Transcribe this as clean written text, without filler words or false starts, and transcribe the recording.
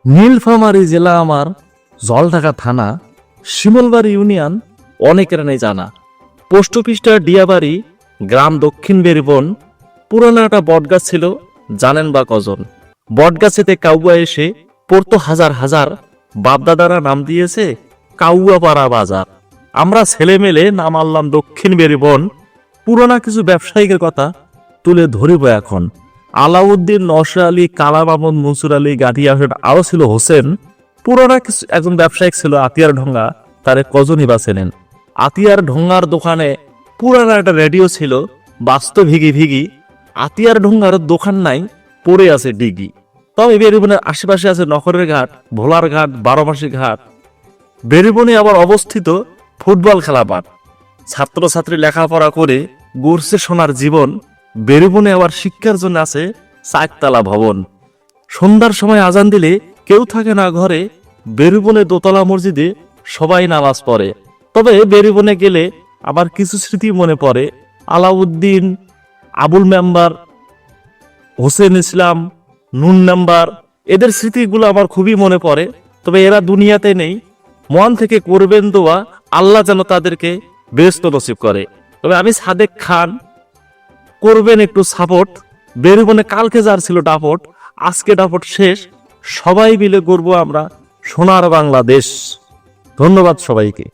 নীলফামারী জেলা আমার জলঢাকা থানা শিমলবাড়ি ইউনিয়ন অনেকের নেই জানা। পোস্ট অফিসটা ডিয়াবাড়ি, গ্রাম দক্ষিণ বেরিবন। পুরানো একটা বটগাছ ছিল, জানেন বা কজন? বটগাছেতে কাউয়া এসে পড়তো হাজার হাজার। বাপদাদারা নাম দিয়েছে কাউয়াপাড়া বাজার। আমরা ছেলে মেলে নাম আনলাম দক্ষিণ বেরিবন। পুরানা কিছু ব্যবসায়িকের কথা তুলে ধরিব এখন। আলাউদ্দিন, নওশাদ আলী, কালাম আহমদ, মনসুর আলী, গাঠিয়া, আরো ছিল হোসেন। পুরানা কিছু একজন ব্যবসায়িক ছিল আতিয়ার ঢঙ্গা, তারে কজনই বা চেনেন। আতিয়ার ঢঙ্গার দোকানে পুরানা একটা রেডিও ছিল, বাস্তব ভিগি ভিগি। আতিয়ার ঢঙ্গার দোকান নাই, পড়ে আছে ডিগি। তবে বেরিবনের আশেপাশে আছে নখরের ঘাট, ভোলার ঘাট, বারোমাসি ঘাট। বেরিবনে আবার অবস্থিত ফুটবল খেলা মাঠ। ছাত্রছাত্রী লেখাপড়া করে গড়ছে সোনার জীবন। বেরিবনে আবার শিক্ষার জন্য আছে চারতলা ভবন। সন্ধ্যার সময় আজান দিলে কেউ থাকে না ঘরে। বেরিবনে দোতলা মসজিদে সবাই নামাজ পড়ে। তবে বেরিবনে গেলে আবার কিছু স্মৃতি মনে পড়ে। আলাউদ্দিন, আবুল মেম্বার, হোসেন ইসলাম, নুন নাম্বার, এদের স্মৃতিগুলো আমার খুবই মনে পড়ে। তবে এরা দুনিয়াতে নেই। মন থেকে করবেন দোয়া, আল্লাহ যেন তাদেরকে বেহেশত নসিব করে। তবে আমি সাদেক খান, করবেন একটু সাপোর্ট। বেরিবনে কালকে যার ছিল ডাপট, আজকে ডাপট শেষ। সবাই মিলে গড়বো আমরা সোনার বাংলাদেশ। ধন্যবাদ সবাইকে।